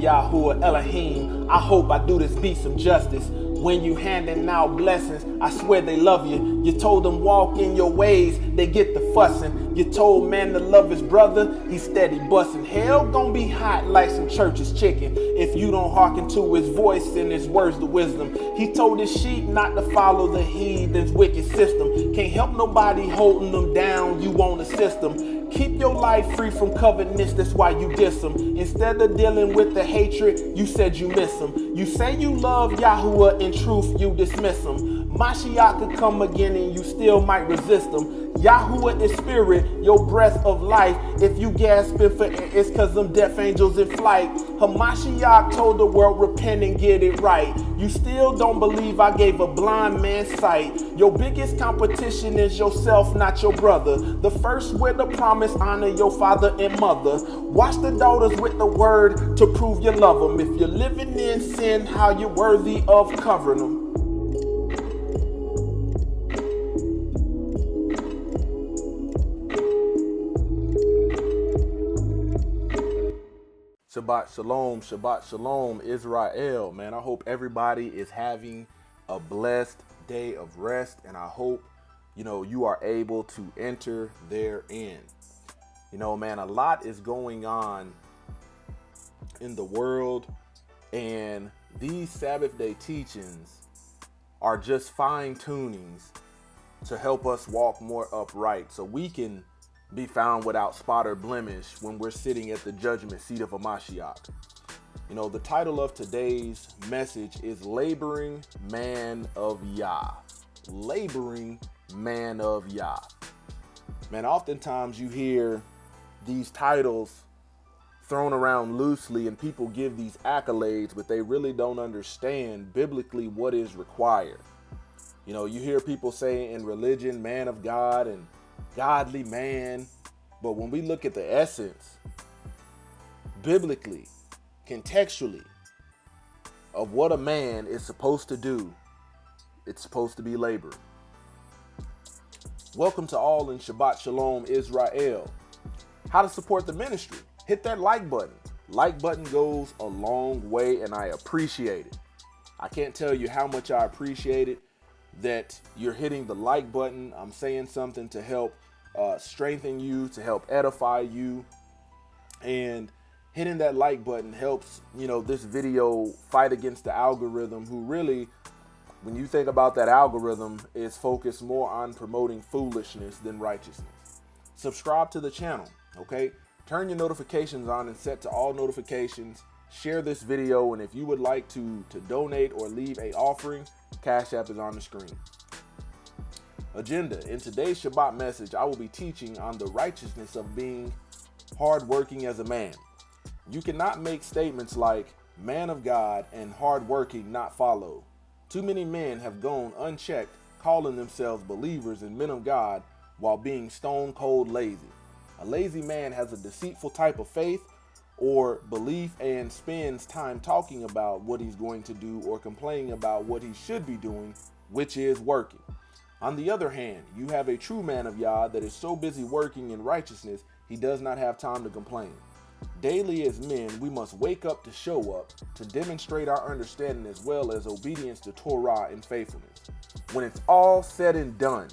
Yahuwah Elohim. I hope I do this beat some justice. When you handing out blessings, I swear they love you. You told them walk in your ways, they get the fussing. You told man to love his brother, he steady busting. Hell gon' be hot like some church's chicken if you don't hearken to his voice and his words of wisdom. He told his sheep not to follow the heathen's wicked system. Can't help nobody holding them down, you won't assist them. Keep your life free from covenants, that's why you diss them. Instead of dealing with the hatred, you said you miss them. You say you love Yahuwah, in truth you dismiss him. Mashiach could come again and you still might resist him. Yahuwah is spirit, your breath of life. If you gasping for air, it's cause them death angels in flight. Hamashiach told the world repent and get it right. You still don't believe I gave a blind man sight. Your biggest competition is yourself, not your brother. The first with the promise, honor your father and mother. Watch the daughters with the word to prove you love them. If you're living in sin, how you worthy of covering them. Shabbat Shalom, Israel. Man, I hope everybody is having a blessed day of rest, and I hope, you are able to enter therein. Man, a lot is going on in the world, and these Sabbath day teachings are just fine tunings to help us walk more upright so we can be found without spot or blemish when we're sitting at the judgment seat of a Mashiach. The title of today's message is Laboring Man of Yah. Laboring Man of Yah. Man, oftentimes you hear these titles thrown around loosely and people give these accolades, but they really don't understand biblically what is required. You hear people say in religion, man of God and godly man, but when we look at the essence, biblically, contextually, of what a man is supposed to do, it's supposed to be labor. Welcome to all in Shabbat Shalom, Israel. How to support the ministry? Hit that like button. Like button goes a long way, and I appreciate it. I can't tell you how much I appreciate it that you're hitting the like button. I'm saying something to help strengthen you, to help edify you, and hitting that like button helps this video fight against the algorithm, who really, when you think about that algorithm, is focused more on promoting foolishness than righteousness. Subscribe to the channel, okay? Turn your notifications on and set to all notifications. Share this video, and if you would like to donate or leave a offering, Cash App is on the screen. Agenda. In today's Shabbat message, I will be teaching on the righteousness of being hardworking as a man. You cannot make statements like man of God and hardworking not follow. Too many men have gone unchecked, calling themselves believers and men of God while being stone cold lazy. A lazy man has a deceitful type of faith or belief and spends time talking about what he's going to do or complaining about what he should be doing, which is working. On the other hand, you have a true man of Yah that is so busy working in righteousness, he does not have time to complain. Daily as men, we must wake up to show up, to demonstrate our understanding as well as obedience to Torah and faithfulness. When it's all said and done,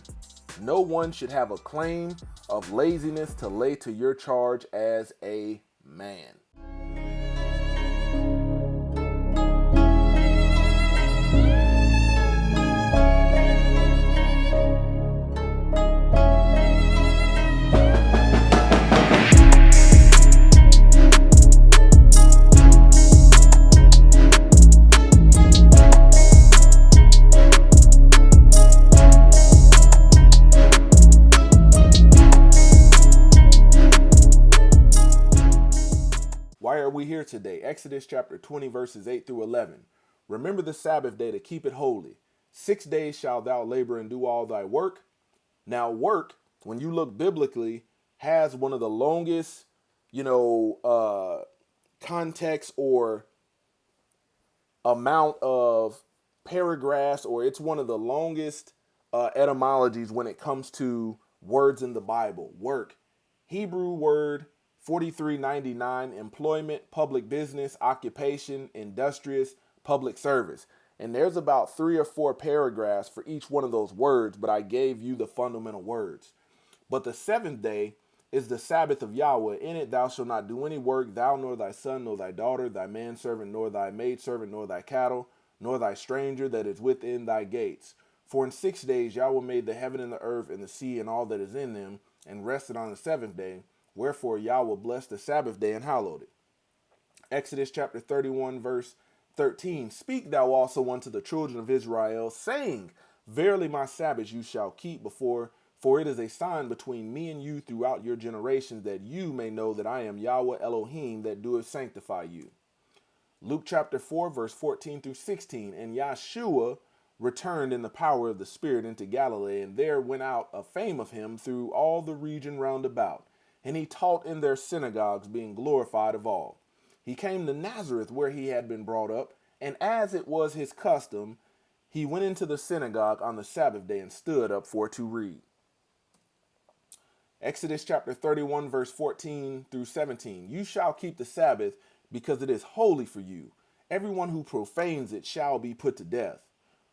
no one should have a claim of laziness to lay to your charge as a man. Why are we here today? Exodus chapter 20, verses 8 through 11. Remember the Sabbath day to keep it holy. 6 days shalt thou labor and do all thy work. Now work, when you look biblically, has one of the longest, context or amount of paragraphs, or it's one of the longest etymologies when it comes to words in the Bible. Work, Hebrew word 4399, employment, public business, occupation, industrious, public service. And there's about 3 or 4 paragraphs for each one of those words, but I gave you the fundamental words. But the seventh day is the Sabbath of Yahweh. In it thou shalt not do any work, thou nor thy son, nor thy daughter, thy manservant, nor thy maidservant, nor thy cattle, nor thy stranger that is within thy gates. For in 6 days Yahweh made the heaven and the earth and the sea and all that is in them, and rested on the seventh day. Wherefore Yahweh blessed the Sabbath day and hallowed it. Exodus chapter 31, verse 13. Speak thou also unto the children of Israel, saying, Verily my Sabbath you shall keep for it is a sign between me and you throughout your generations, that you may know that I am Yahweh Elohim that doeth sanctify you. Luke chapter 4, verse 14 through 16. And Yahshua returned in the power of the Spirit into Galilee, and there went out a fame of him through all the region round about. And he taught in their synagogues, being glorified of all. He came to Nazareth, where he had been brought up, and as it was his custom, he went into the synagogue on the Sabbath day and stood up for to read. Exodus chapter 31, verse 14 through 17. You shall keep the Sabbath, because it is holy for you. Everyone who profanes it shall be put to death.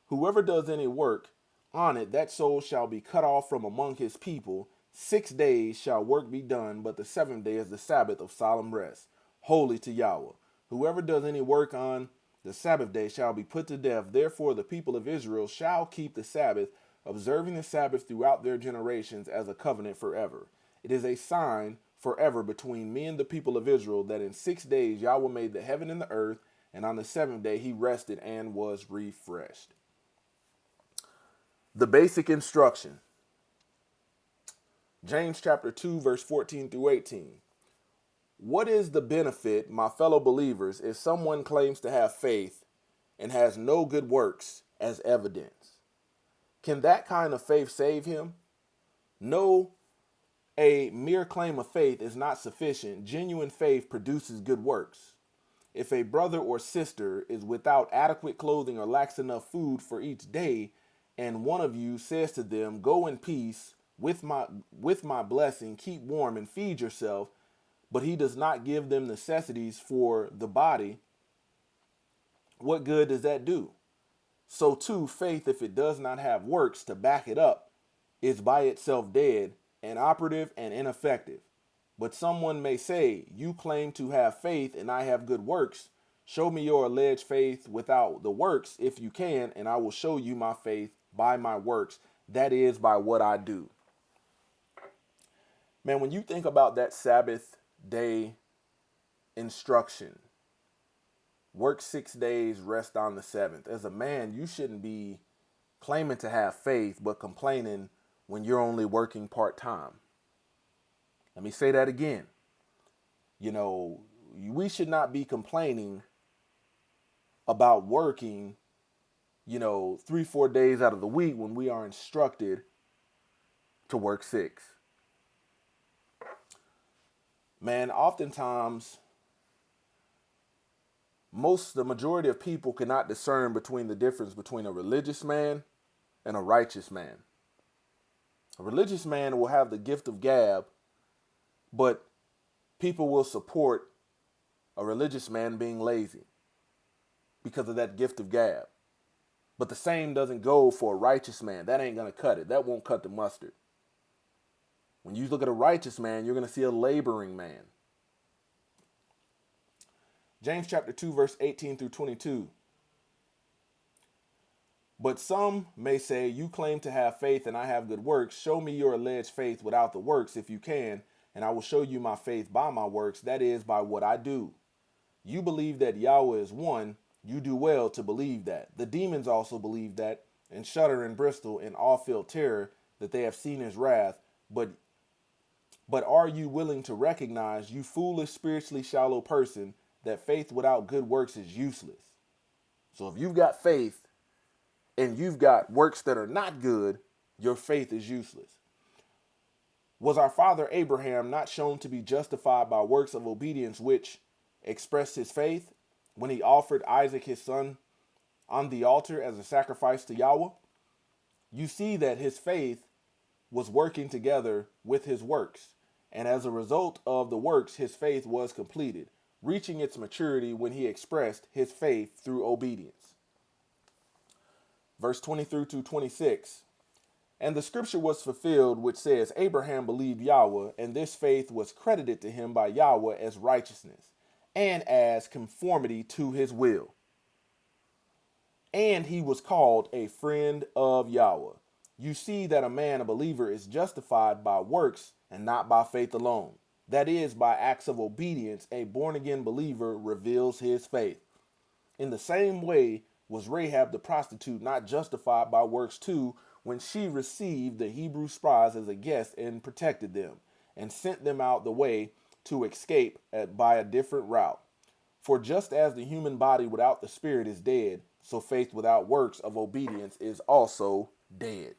Whoever does any work on it, that soul shall be cut off from among his people. 6 days shall work be done, but the seventh day is the Sabbath of solemn rest, holy to Yahweh. Whoever does any work on the Sabbath day shall be put to death. Therefore the people of Israel shall keep the Sabbath, observing the Sabbath throughout their generations as a covenant forever. It is a sign forever between me and the people of Israel, that in 6 days Yahweh made the heaven and the earth, and on the seventh day he rested and was refreshed. The basic instruction. James chapter 2, verse 14 through 18. What is the benefit, my fellow believers, if someone claims to have faith and has no good works as evidence? Can that kind of faith save him? No, a mere claim of faith is not sufficient. Genuine faith produces good works. If a brother or sister is without adequate clothing or lacks enough food for each day, and one of you says to them, Go in peace, with my blessing, keep warm and feed yourself, but he does not give them necessities for the body, what good does that do? So too, faith, if it does not have works to back it up, is by itself dead, inoperative, and ineffective. But someone may say, You claim to have faith and I have good works. Show me your alleged faith without the works, if you can, and I will show you my faith by my works. That is, by what I do. Man, when you think about that Sabbath day instruction, work 6 days, rest on the seventh. As a man, you shouldn't be claiming to have faith, but complaining when you're only working part-time. Let me say that again. We should not be complaining about working, 3-4 days out of the week when we are instructed to work 6. Man, oftentimes, the majority of people cannot discern between the difference between a religious man and a righteous man. A religious man will have the gift of gab, but people will support a religious man being lazy because of that gift of gab. But the same doesn't go for a righteous man. That ain't going to cut it. That won't cut the mustard. When you look at a righteous man, you're going to see a laboring man. James chapter 2, verse 18 through 22. But some may say, You claim to have faith and I have good works. Show me your alleged faith without the works, if you can, and I will show you my faith by my works, that is, by what I do. You believe that Yahweh is one. You do well to believe that. The demons also believe that, and shudder and bristle, and all feel terror that they have seen his wrath. But are you willing to recognize, you foolish, spiritually shallow person, that faith without good works is useless? So if you've got faith and you've got works that are not good, your faith is useless. Was our father Abraham not shown to be justified by works of obedience which expressed his faith when he offered Isaac his son on the altar as a sacrifice to Yahweh? You see that his faith was working together with his works. And as a result of the works, his faith was completed, reaching its maturity when he expressed his faith through obedience. Verse 23 to 26. And the scripture was fulfilled, which says, Abraham believed Yahweh, and this faith was credited to him by Yahweh as righteousness, and as conformity to his will. And he was called a friend of Yahweh. You see that a man, a believer, is justified by works and not by faith alone. That is, by acts of obedience, a born-again believer reveals his faith. In the same way was Rahab the prostitute not justified by works too, when she received the Hebrew spies as a guest and protected them, and sent them out the way to escape by a different route. For just as the human body without the spirit is dead, so faith without works of obedience is also dead.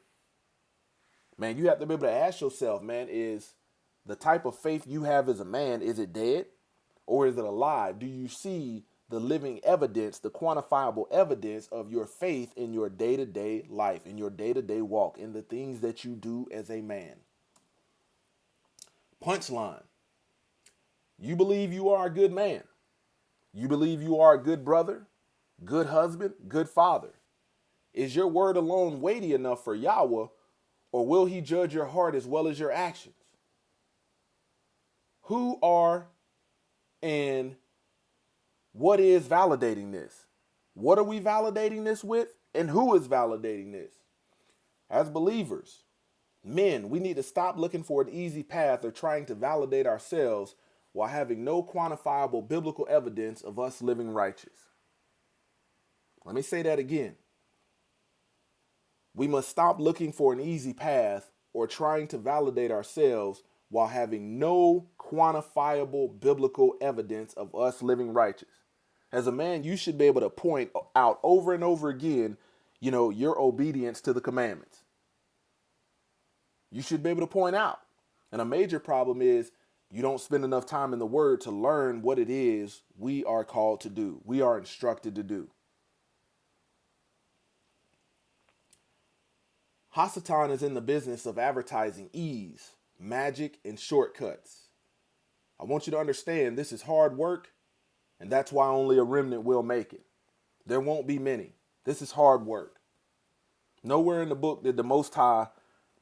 Man, you have to be able to ask yourself, man, is the type of faith you have as a man, is it dead or is it alive? Do you see the living evidence, the quantifiable evidence of your faith in your day-to-day life, in your day-to-day walk, in the things that you do as a man? Punchline. You believe you are a good man. You believe you are a good brother, good husband, good father. Is your word alone weighty enough for Yahweh, or will he judge your heart as well as your actions? Who are and what is validating this? What are we validating this with? And who is validating this? As believers, men, we need to stop looking for an easy path or trying to validate ourselves while having no quantifiable biblical evidence of us living righteous. Let me say that again. We must stop looking for an easy path or trying to validate ourselves while having no quantifiable biblical evidence of us living righteous. As a man, you should be able to point out over and over again, your obedience to the commandments. You should be able to point out. And a major problem is you don't spend enough time in the word to learn what it is we are called to do. We are instructed to do. Hasatan is in the business of advertising ease, magic, and shortcuts. I want you to understand this is hard work, and that's why only a remnant will make it. There won't be many. This is hard work. Nowhere in the book did the Most High,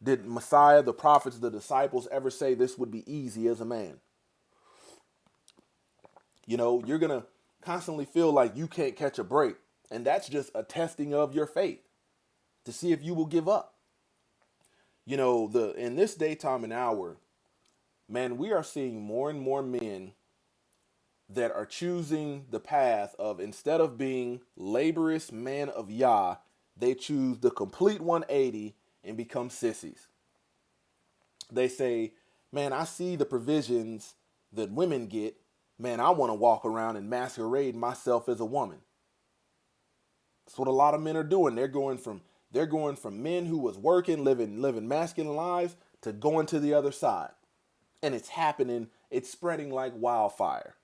did Messiah, the prophets, the disciples ever say this would be easy as a man. You're going to constantly feel like you can't catch a break, and that's just a testing of your faith to see if you will give up. In this day, time, and hour, man, we are seeing more and more men that are choosing the path of, instead of being laborious man of Yah, they choose the complete 180 and become sissies. They say, man, I see the provisions that women get. Man, I want to walk around and masquerade myself as a woman. That's what a lot of men are doing. They're going from men who was working, living masculine lives, to going to the other side. And it's happening. It's spreading like wildfire.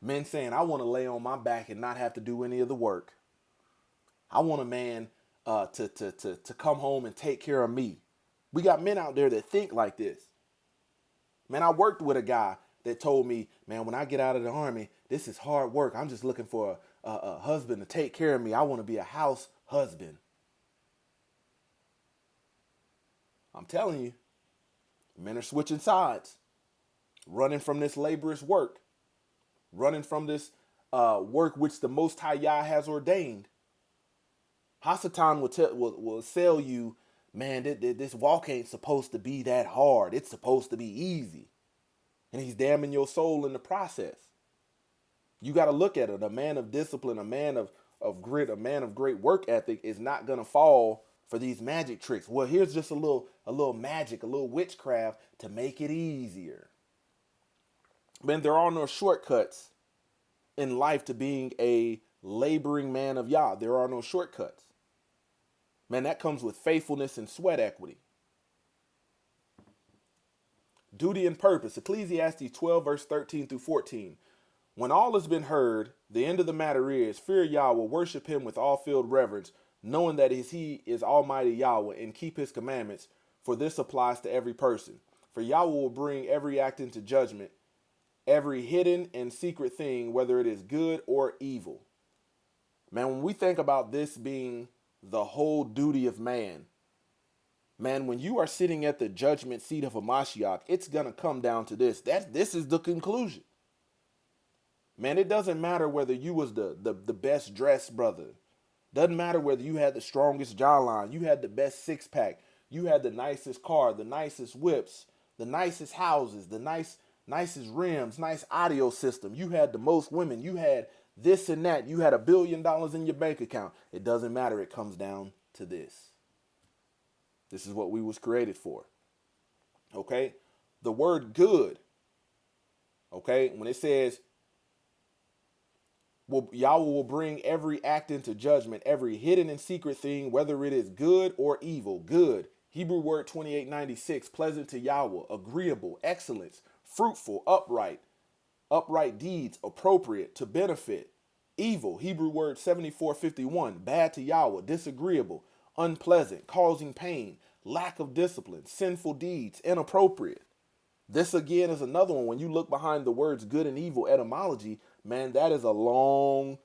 Men saying, I want to lay on my back and not have to do any of the work. I want a man to come home and take care of me. We got men out there that think like this. Man, I worked with a guy that told me, man, when I get out of the army, this is hard work. I'm just looking for a husband to take care of me. I want to be a house husband. I'm telling you, men are switching sides, running from this laborious work, running from this work which the Most High Yah has ordained. Hasatan will sell you, man, this walk ain't supposed to be that hard. It's supposed to be easy. And he's damning your soul in the process. You got to look at it. A man of discipline, a man of grit, a man of great work ethic is not going to fall for these magic tricks. Well, here's just a little magic, a little witchcraft to make it easier. Man, there are no shortcuts in life to being a laboring man of Yah. There are no shortcuts. Man, that comes with faithfulness and sweat equity. Duty and purpose. Ecclesiastes 12, verse 13 through 14. When all has been heard, the end of the matter is, fear Yahweh, worship him with all filled reverence, knowing that he is Almighty Yahweh, and keep his commandments, for this applies to every person. For Yahweh will bring every act into judgment, every hidden and secret thing, whether it is good or evil. Man, when we think about this being the whole duty of man, man, when you are sitting at the judgment seat of a Mashiach, it's going to come down to this. This is the conclusion. Man, it doesn't matter whether you was the best dressed brother. Doesn't matter whether you had the strongest jawline, you had the best six pack, you had the nicest car, the nicest whips, the nicest houses, the nicest rims, nice audio system. You had the most women. You had this and that. You had $1 billion in your bank account. It doesn't matter. It comes down to this. This is what we was created for. Okay? The word good. Okay? When it says, Yahweh will bring every act into judgment, every hidden and secret thing, whether it is good or evil. Good. Hebrew word 2896, pleasant to Yahweh, agreeable, excellence, fruitful, upright deeds, appropriate, to benefit. Evil. Hebrew word 7451, bad to Yahweh, disagreeable, unpleasant, causing pain, lack of discipline, sinful deeds, inappropriate. This again is another one. When you look behind the words good and evil etymology, man, that is a long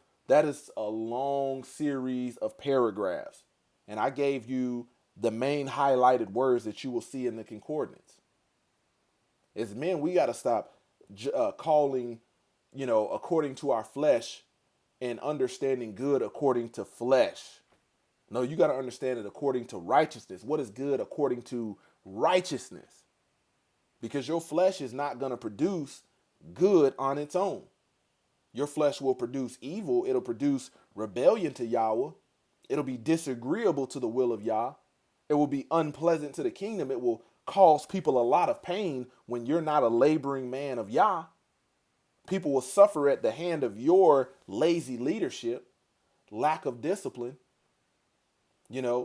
series of paragraphs. And I gave you the main highlighted words that you will see in the concordance. As men, we got to stop calling, according to our flesh and understanding good according to flesh. No, you got to understand it according to righteousness. What is good according to righteousness? Because your flesh is not going to produce good on its own. Your flesh will produce evil. It'll produce rebellion to Yahweh. It'll be disagreeable to the will of Yah. It will be unpleasant to the kingdom. It will cause people a lot of pain when you're not a laboring man of Yah. People will suffer at the hand of your lazy leadership, lack of discipline,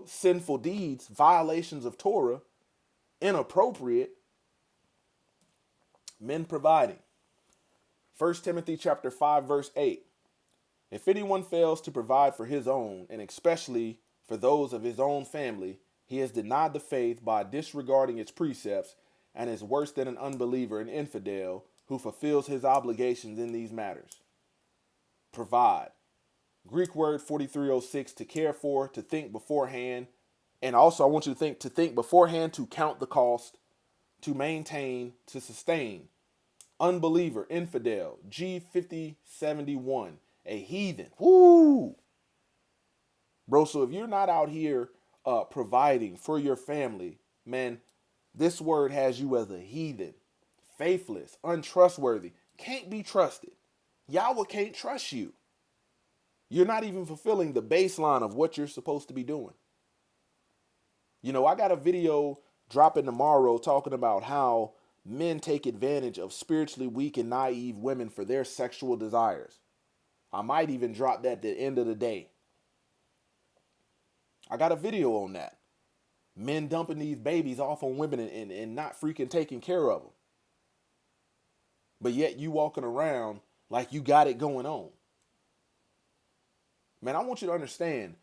sinful deeds, violations of Torah, inappropriate, men providing. 1 Timothy chapter 5, verse 8. If anyone fails to provide for his own, and especially for those of his own family, he has denied the faith by disregarding its precepts and is worse than an unbeliever, an infidel, who fulfills his obligations in these matters. Provide. Greek word 4306, to care for, to think beforehand. And also I want you to think beforehand, to count the cost, to maintain, to sustain. Unbeliever, infidel, G5071, a heathen. Woo! Bro, so if you're not out here providing for your family, man, this word has you as a heathen, faithless, untrustworthy, can't be trusted. Yahweh can't trust you. You're not even fulfilling the baseline of what you're supposed to be doing. I got a video dropping tomorrow talking about how men take advantage of spiritually weak and naive women for their sexual desires. I might even drop that at the end of the day. I got a video on that. Men dumping these babies off on women and not freaking taking care of them. But yet you walking around like you got it going on. Man, I want you to understand,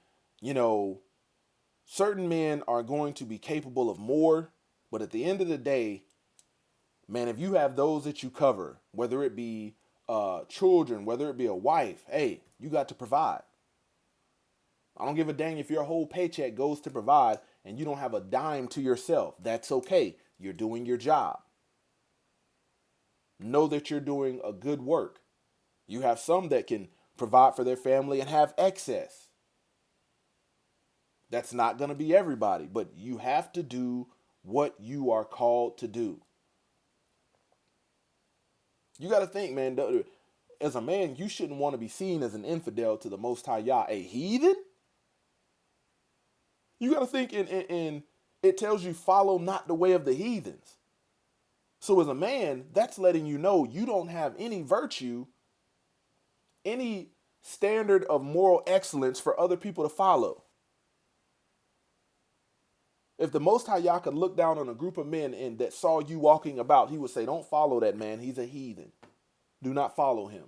certain men are going to be capable of more, but at the end of the day, man, if you have those that you cover, whether it be children, whether it be a wife, hey, you got to provide. I don't give a dang if your whole paycheck goes to provide and you don't have a dime to yourself. That's okay. You're doing your job. Know that you're doing a good work. You have some that can provide for their family and have excess. That's not going to be everybody, but you have to do what you are called to do. You got to think, man, as a man, you shouldn't want to be seen as an infidel to the Most High Yah, a heathen. You got to think, and it tells you follow not the way of the heathens. So as a man, that's letting you know you don't have any virtue, any standard of moral excellence for other people to follow. If the Most High Yah could look down on a group of men and that saw you walking about, he would say, don't follow that man. He's a heathen. Do not follow him.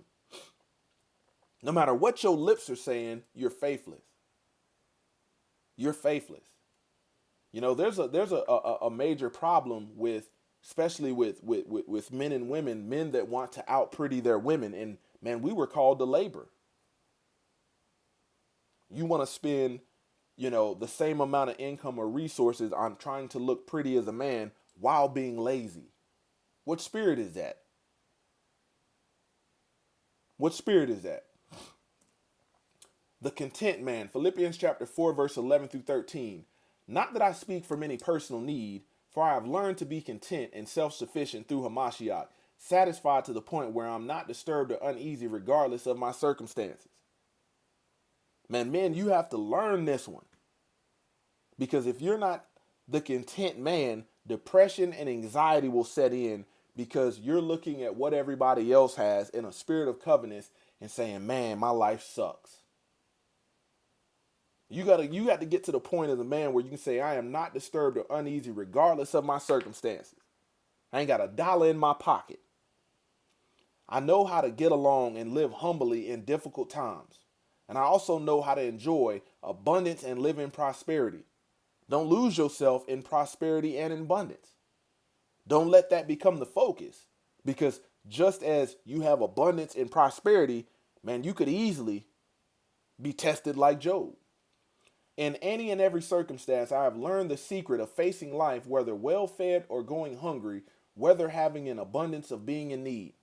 No matter what your lips are saying, you're faithless. You're faithless. There's a major problem with especially with men and women, men that want to out pretty their women. And man, we were called to labor. You want to spend, the same amount of income or resources on trying to look pretty as a man while being lazy. What spirit is that? What spirit is that? The content man, Philippians chapter 4, verse 11 through 13. Not that I speak from any personal need, for I have learned to be content and self-sufficient through Hamashiach, satisfied to the point where I'm not disturbed or uneasy regardless of my circumstances. Man, men, you have to learn this one. Because if you're not the content man, depression and anxiety will set in because you're looking at what everybody else has in a spirit of covenant and saying, man, my life sucks. You got to get to the point as a man where you can say, I am not disturbed or uneasy regardless of my circumstances. I ain't got $1 in my pocket. I know how to get along and live humbly in difficult times. And I also know how to enjoy abundance and live in prosperity. Don't lose yourself in prosperity and in abundance. Don't let that become the focus, because just as you have abundance and prosperity, man, you could easily be tested like Job. In any and every circumstance, I have learned the secret of facing life, whether well-fed or going hungry, whether having an abundance of being in need.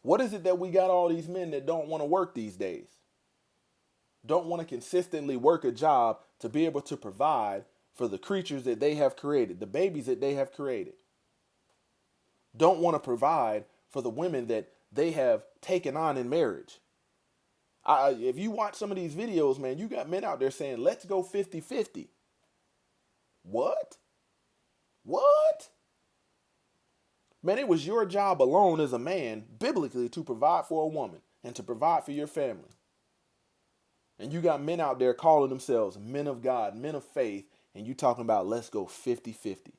What is it that we got all these men that don't want to work these days? Don't want to consistently work a job to be able to provide for the creatures that they have created, the babies that they have created. Don't want to provide for the women that they have taken on in marriage. If you watch some of these videos, man, you got men out there saying, let's go 50-50. What? What? Man, it was your job alone as a man, biblically, to provide for a woman and to provide for your family. And you got men out there calling themselves men of God, men of faith, and you talking about let's go 50-50.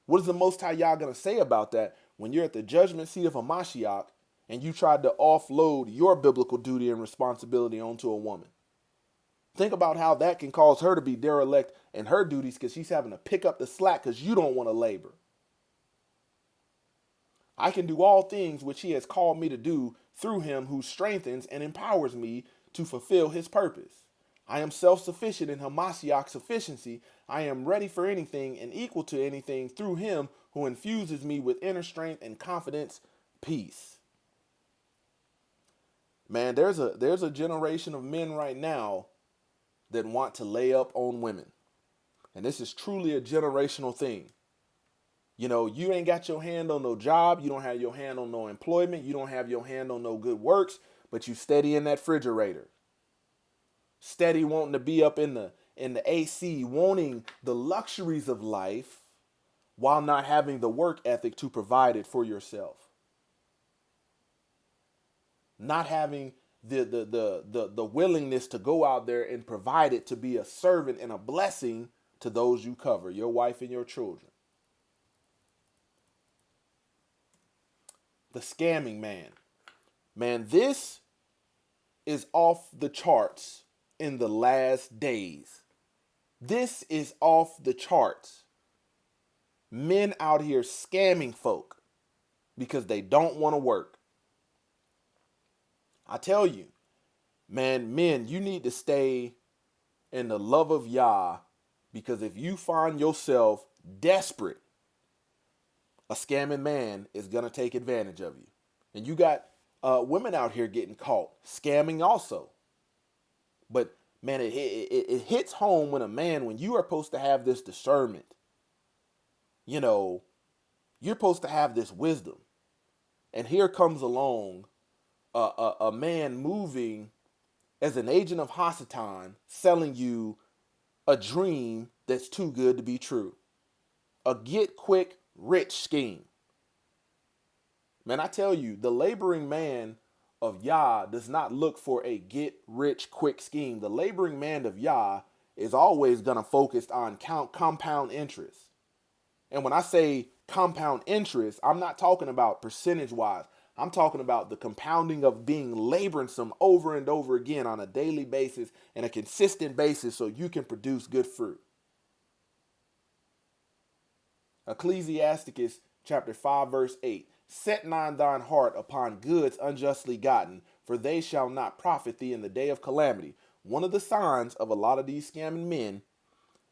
What is the Most High Yah going to say about that when you're at the judgment seat of a Mashiach and you tried to offload your biblical duty and responsibility onto a woman? Think about how that can cause her to be derelict in her duties because she's having to pick up the slack because you don't want to labor. I can do all things which he has called me to do through him who strengthens and empowers me to fulfill his purpose. I am self-sufficient in Hamashiach's sufficiency. I am ready for anything and equal to anything through him who infuses me with inner strength and confidence, peace. Man, there's a generation of men right now that want to lay up on women. And this is truly a generational thing. You ain't got your hand on no job. You don't have your hand on no employment. You don't have your hand on no good works, but you steady in that refrigerator. Steady wanting to be up in the AC, wanting the luxuries of life while not having the work ethic to provide it for yourself. Not having the willingness to go out there and provide it, to be a servant and a blessing to those you cover, your wife and your children. The scamming man. Man, this is off the charts in the last days. This is off the charts. Men out here scamming folk because they don't want to work. I tell you, man, men, you need to stay in the love of Yah, because if you find yourself desperate, a scamming man is going to take advantage of you. And you got women out here getting caught scamming also. But man, it hits home when when you are supposed to have this discernment. You're supposed to have this wisdom. And here comes along a man moving as an agent of Hasatan, selling you a dream that's too good to be true. A get quick rich scheme. Man, I tell you, the laboring man of Yah does not look for a get rich quick scheme. The laboring man of Yah is always going to focus on compound interest. And when I say compound interest, I'm not talking about percentage wise. I'm talking about the compounding of being laborsome over and over again on a daily basis and a consistent basis so you can produce good fruit. Ecclesiasticus chapter 5, verse 8. Set not thine heart upon goods unjustly gotten, for they shall not profit thee in the day of calamity. One of the signs of a lot of these scamming men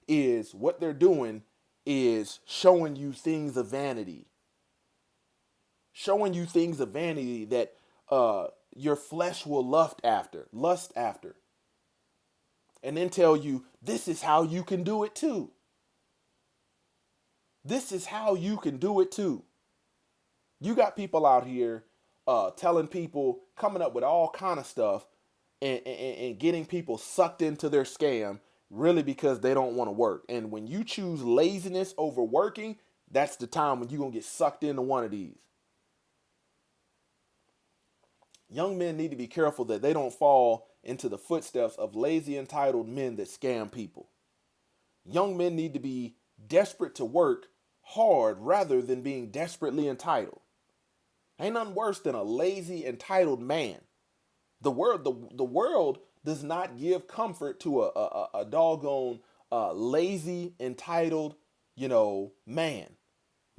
is what they're doing is showing you things of vanity. Showing you things of vanity that your flesh will lust after. And then tell you, this is how you can do it too. This is how you can do it too. You got people out here telling people, coming up with all kind of stuff and getting people sucked into their scam really because they don't want to work. And when you choose laziness over working, that's the time when you're going to get sucked into one of these. Young men need to be careful that they don't fall into the footsteps of lazy, entitled men that scam people. Young men need to be desperate to work hard rather than being desperately entitled. Ain't nothing worse than a lazy, entitled man. The world does not give comfort to a doggone lazy, entitled, man.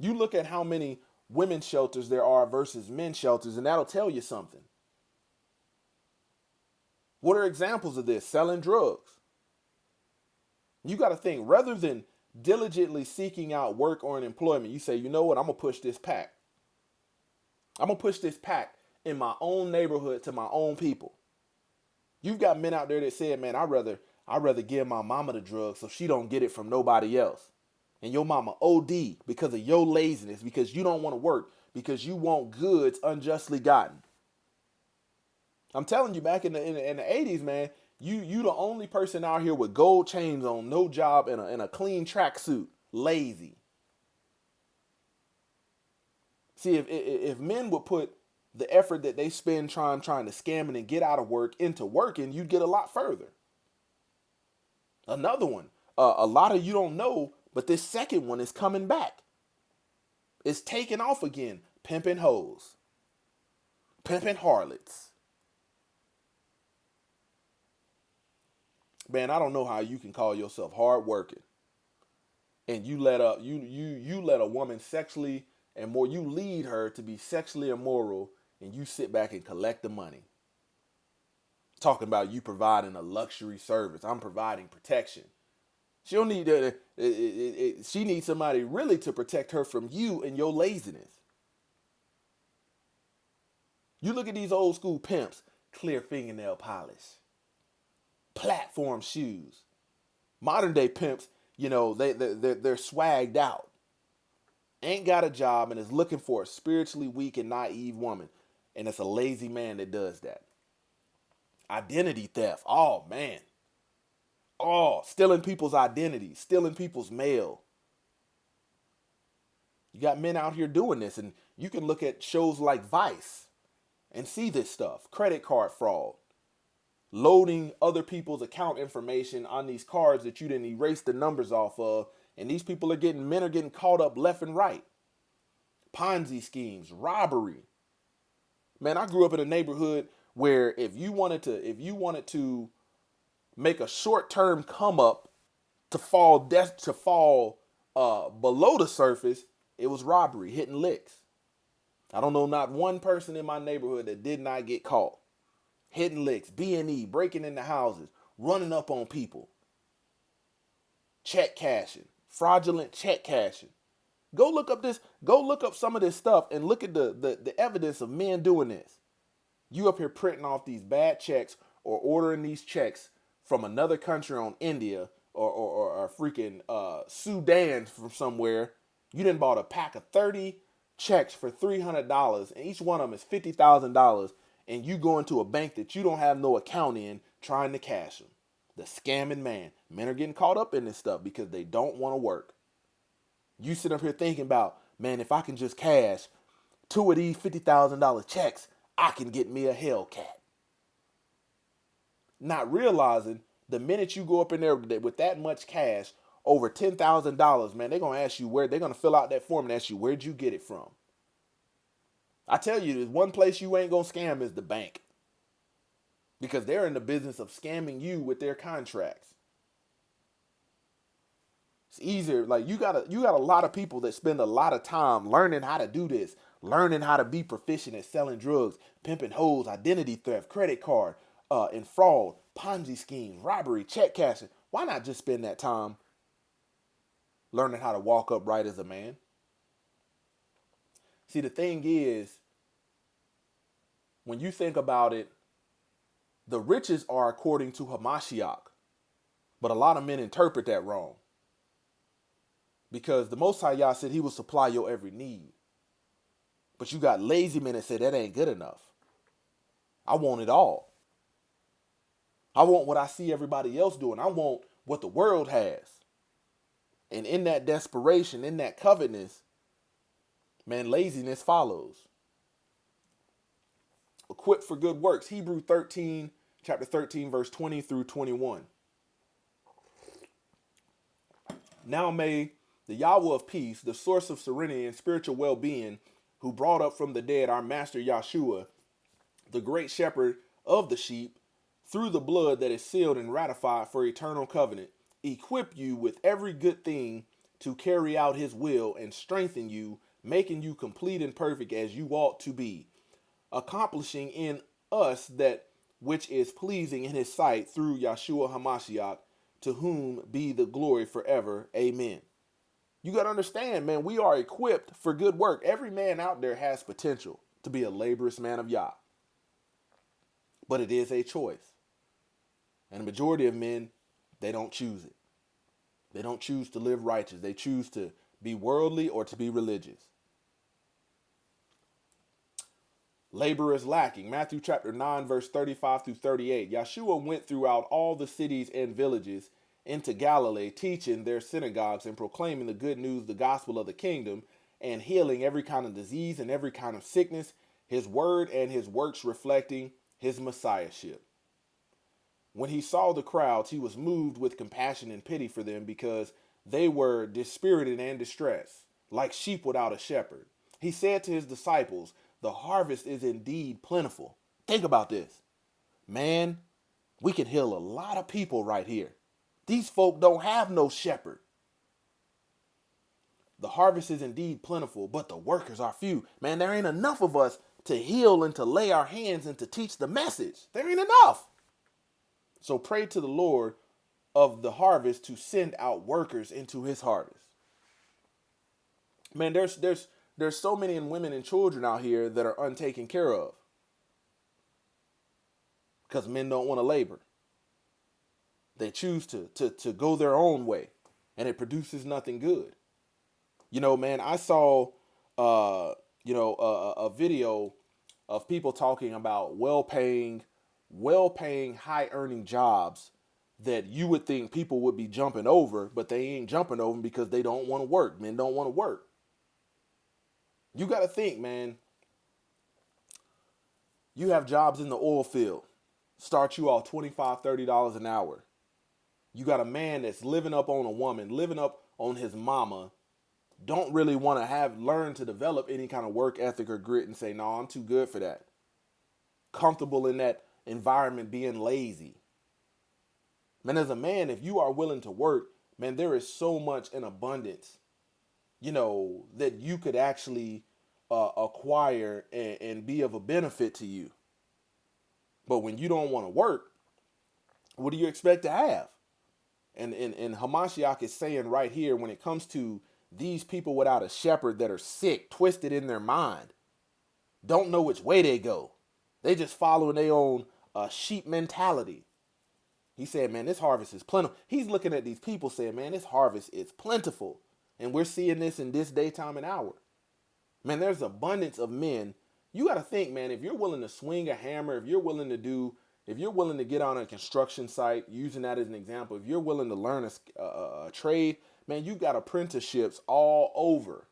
You look at how many women's shelters there are versus men's shelters, and that'll tell you something. What are examples of this? Selling drugs. You got to think, rather than diligently seeking out work or an employment, you say, you know what, I'm going to push this pack. I'm going to push this pack in my own neighborhood to my own people. You've got men out there that said, man, I'd rather give my mama the drugs so she don't get it from nobody else. And your mama OD because of your laziness, because you don't want to work, because you want goods unjustly gotten. I'm telling you, back in the 80s, man, you the only person out here with gold chains on, no job, in a clean tracksuit, lazy. See, if men would put the effort that they spend trying to scam and get out of work into working, you'd get a lot further. Another one, a lot of you don't know, but this second one is coming back. It's taking off again. Pimping hoes. Pimping harlots. Man, I don't know how you can call yourself hard working and you let a woman sexually and more, you lead her to be sexually immoral, and you sit back and collect the money. Talking about you providing a luxury service. I'm providing protection. She don't need that. She needs somebody really to protect her from you and your laziness. You look at these old school pimps, clear fingernail polish, platform shoes. Modern day pimps, they're swagged out. Ain't got a job and is looking for a spiritually weak and naive woman. And it's a lazy man that does that. Identity theft. Oh, man. Oh, stealing people's identities, stealing people's mail. You got men out here doing this, and you can look at shows like Vice and see this stuff. Credit card fraud. Loading other people's account information on these cards that you didn't erase the numbers off of. And these men are getting caught up left and right. Ponzi schemes, robbery. Man, I grew up in a neighborhood where if you wanted to make a short-term come up to fall below the surface, it was robbery, hitting licks. I don't know not one person in my neighborhood that did not get caught. Hitting licks, B&E, breaking into houses, running up on people. Check cashing, fraudulent check cashing. Go look up some of this stuff and look at the evidence of men doing this. You up here printing off these bad checks or ordering these checks from another country on India or freaking Sudan from somewhere. You done bought a pack of 30 checks for $300 and each one of them is $50,000, and you go into a bank that you don't have no account in trying to cash them. The scamming man. Men are getting caught up in this stuff because they don't want to work. You sit up here thinking about, man, if I can just cash 2 of these $50,000 checks, I can get me a Hellcat. Not realizing the minute you go up in there with that much cash, over $10,000, man, they're going to ask you they're going to fill out that form and ask you, where'd you get it from? I tell you, there's one place you ain't going to scam is the bank. Because they're in the business of scamming you with their contracts. It's easier. Like you got a lot of people that spend a lot of time learning how to do this, learning how to be proficient at selling drugs, pimping hoes, identity theft, credit card, and fraud, Ponzi schemes, robbery, check cashing. Why not just spend that time learning how to walk upright as a man? See, the thing is, when you think about it, the riches are according to Hamashiach, but a lot of men interpret that wrong. Because the Most High Yah said he will supply your every need. But you got lazy men that say that ain't good enough. I want it all. I want what I see everybody else doing. I want what the world has. And in that desperation, in that covetousness, man, laziness follows. Equipped for good works. Hebrew 13, chapter 13, verse 20 through 21. Now may the Yahweh of peace, the source of serenity and spiritual well-being, who brought up from the dead our master Yahshua, the great shepherd of the sheep, through the blood that is sealed and ratified for eternal covenant, equip you with every good thing to carry out his will and strengthen you, making you complete and perfect as you ought to be, accomplishing in us that which is pleasing in his sight through Yahshua HaMashiach, to whom be the glory forever. Amen. You got to understand, man, we are equipped for good work. Every man out there has potential to be a laborious man of Yah. But it is a choice. And the majority of men, they don't choose it. They don't choose to live righteous. They choose to be worldly or to be religious. Labor is lacking. Matthew chapter 9, verse 35 through 38. Yeshua went throughout all the cities and villages into Galilee, teaching their synagogues and proclaiming the good news, the gospel of the kingdom, and healing every kind of disease and every kind of sickness, his word and his works reflecting his messiahship. When he saw the crowds, he was moved with compassion and pity for them because they were dispirited and distressed, like sheep without a shepherd. He said to his disciples, the harvest is indeed plentiful. Think about this. Man, we can heal a lot of people right here. These folk don't have no shepherd. The harvest is indeed plentiful, but the workers are few. Man, there ain't enough of us to heal and to lay our hands and to teach the message. There ain't enough. So pray to the Lord of the harvest to send out workers into his harvest. Man, there's so many women and children out here that are untaken care of because men don't want to labor. They choose to go their own way, and it produces nothing good. You know, man, I saw, a video of people talking about well-paying, high-earning jobs that you would think people would be jumping over, but they ain't jumping over them because they don't want to work. Men don't want to work. You got to think, man, you have jobs in the oil field, start you off $25, $30 an hour. You got a man that's living up on a woman, living up on his mama, don't really want to learn to develop any kind of work ethic or grit and say, no, I'm too good for that. Comfortable in that environment being lazy. Man, as a man, if you are willing to work, man, there is so much in abundance, that you could actually acquire and be of a benefit to you. But when you don't want to work, what do you expect to have? And Hamashiach is saying right here, when it comes to these people without a shepherd that are sick, twisted in their mind, don't know which way they go. They just following their own sheep mentality. He said, man, this harvest is plentiful. He's looking at these people saying, man, this harvest is plentiful. And we're seeing this in this daytime and hour. Man, there's abundance of men. You got to think, man, if you're willing to swing a hammer, if you're willing to get on a construction site, using that as an example, if you're willing to learn a trade, man, you got apprenticeships all over.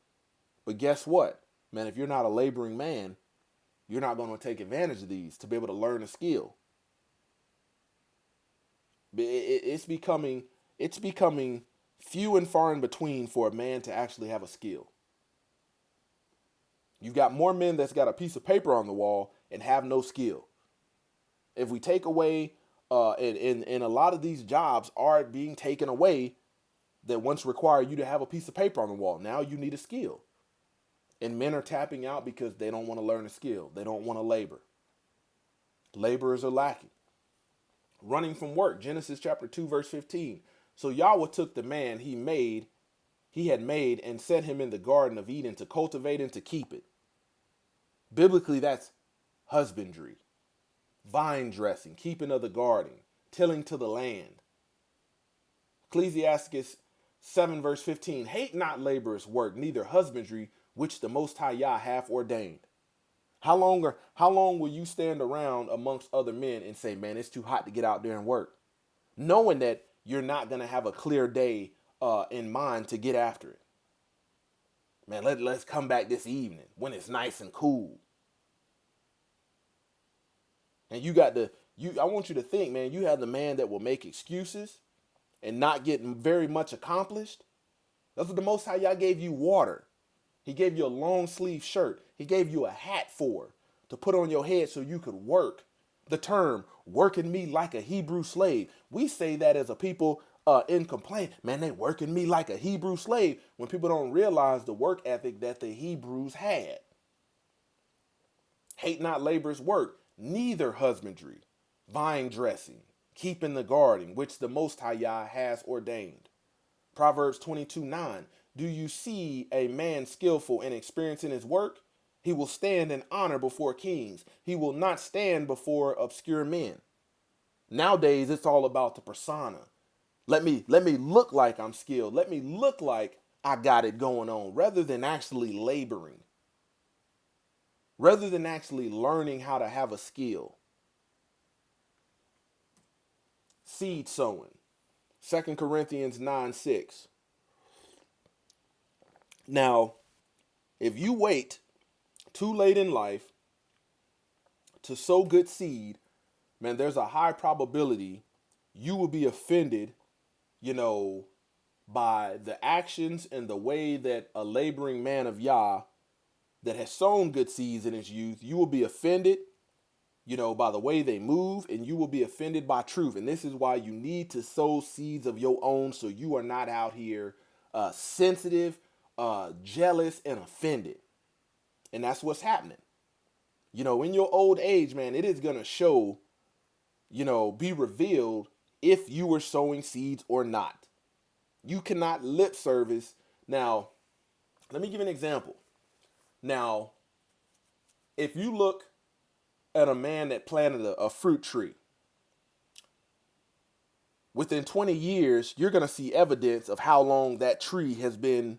But guess what? Man, if you're not a laboring man, you're not going to take advantage of these to be able to learn a skill. It's becoming few and far in between for a man to actually have a skill. You've got more men that's got a piece of paper on the wall and have no skill. If we take away, and a lot of these jobs are being taken away that once required you to have a piece of paper on the wall. Now you need a skill. And men are tapping out because they don't want to learn a skill. They don't want to labor. Laborers are lacking. Running from work, Genesis chapter 2, verse 15. So Yahweh took the man he had made and set him in the Garden of Eden to cultivate and to keep it. Biblically, that's husbandry, vine dressing, keeping of the garden, tilling to the land. Ecclesiastes 7 verse 15, hate not laborers' work, neither husbandry, which the Most High Yah hath ordained. How long will you stand around amongst other men and say, man, it's too hot to get out there and work, knowing that you're not going to have a clear day in mind to get after it? Man, let's come back this evening when it's nice and cool. And I want you to think, man, you have the man that will make excuses and not get very much accomplished. That's what the Most High Yah gave you: water. He gave you a long sleeve shirt. He gave you a hat to put on your head so you could work. The term working me like a Hebrew slave. We say that as a people in complaint. Man, they working me like a Hebrew slave, when people don't realize the work ethic that the Hebrews had. Hate not labor's work, neither husbandry, vine dressing, keeping the garden, which the Most High Yah has ordained. Proverbs 22:9. Do you see a man skillful and experienced in his work? He will stand in honor before kings. He will not stand before obscure men. Nowadays, it's all about the persona. Let me look like I'm skilled. Let me look like I got it going on, rather than actually laboring, rather than actually learning how to have a skill. Seed sowing. 2 Corinthians 9:6. Now, if you wait too late in life to sow good seed, man, there's a high probability you will be offended, by the actions and the way that a laboring man of Yah that has sown good seeds in his youth, you will be offended, by the way they move, and you will be offended by truth. And this is why you need to sow seeds of your own, so you are not out here sensitive, jealous, and offended. And that's what's happening. In your old age, man, it is going to show, be revealed if you were sowing seeds or not. You cannot lip service. Now, let me give you an example. Now, if you look at a man that planted a fruit tree, within 20 years, you're going to see evidence of how long that tree has been,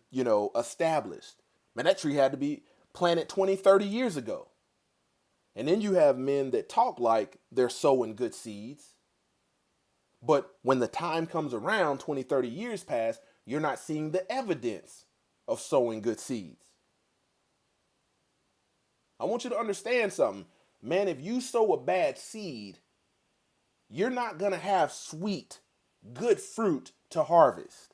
established. Man, that tree had to be planted 20, 30 years ago. And then you have men that talk like they're sowing good seeds. But when the time comes around, 20, 30 years pass, you're not seeing the evidence of sowing good seeds. I want you to understand something. Man, if you sow a bad seed, you're not going to have sweet, good fruit to harvest.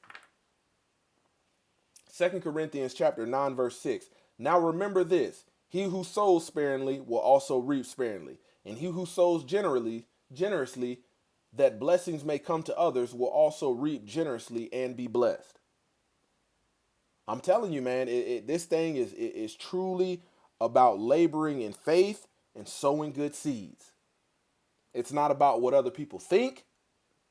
2 Corinthians chapter 9, verse 6. Now remember this: he who sows sparingly will also reap sparingly, and he who sows generously, that blessings may come to others, will also reap generously and be blessed. I'm telling you, man, this thing is truly about laboring in faith and sowing good seeds. It's not about what other people think.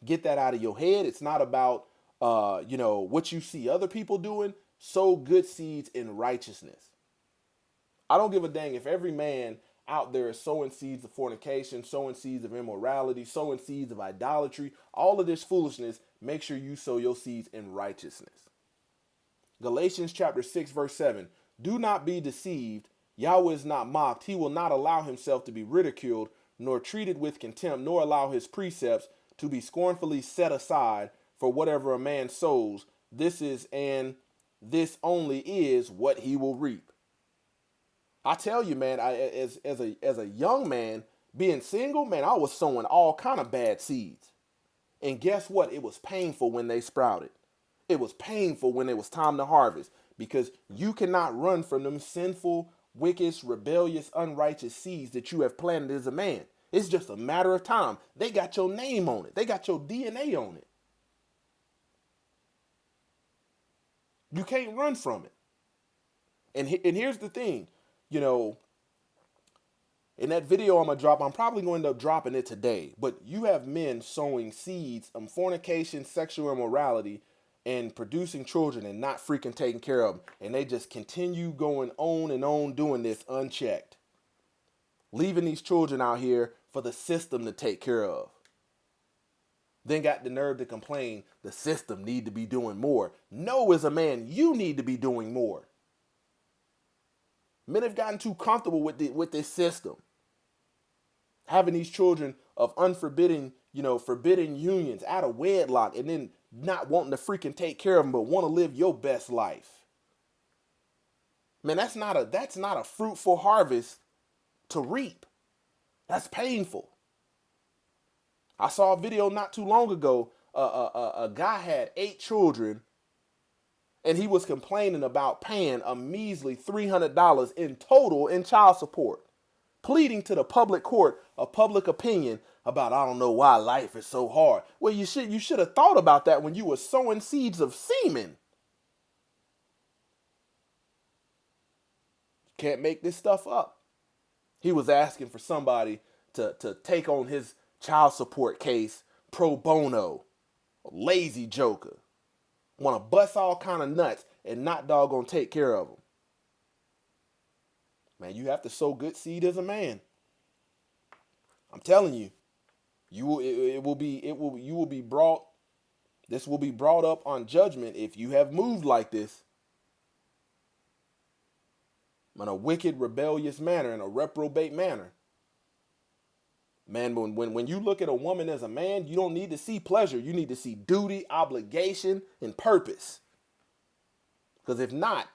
Get that out of your head. It's not about, what you see other people doing. Sow good seeds in righteousness. I don't give a dang if every man out there is sowing seeds of fornication, sowing seeds of immorality, sowing seeds of idolatry, all of this foolishness. Make sure you sow your seeds in righteousness. Galatians chapter 6, verse 7. Do not be deceived. Yahweh is not mocked. He will not allow himself to be ridiculed, nor treated with contempt, nor allow his precepts to be scornfully set aside. For whatever a man sows, this only is what he will reap. I tell you, man, as a young man, being single, man, I was sowing all kind of bad seeds. And guess what? It was painful when they sprouted. It was painful when it was time to harvest, because you cannot run from them sinful, wicked, rebellious, unrighteous seeds that you have planted as a man. It's just a matter of time. They got your name on it. They got your DNA on it. You can't run from it. And here's the thing, you know, in that video I'm probably going to end up dropping it today. But you have men sowing seeds of fornication, sexual immorality, and producing children and not freaking taking care of them. And they just continue going on and on doing this unchecked. Leaving these children out here for the system to take care of. Then got the nerve to complain the system need to be doing more. No, as a man, you need to be doing more. Men have gotten too comfortable with this system. Having these children of unforbidden, forbidden unions out of wedlock, and then not wanting to freaking take care of them, but want to live your best life. Man, that's not a fruitful harvest to reap. That's painful. I saw a video not too long ago. A guy had 8 children, and he was complaining about paying a measly $300 in total in child support, pleading to the public court of public opinion about, I don't know why life is so hard. Well, you should have thought about that when you were sowing seeds of semen. Can't make this stuff up. He was asking for somebody to take on his child support case pro bono. Lazy joker. Want to bust all kind of nuts and not doggone take care of them. Man, you have to sow good seed as a man. I'm telling you, you will be brought up on judgment if you have moved like this in a wicked, rebellious manner, in a reprobate manner. Man, when you look at a woman as a man, you don't need to see pleasure. You need to see duty, obligation, and purpose. Because if not,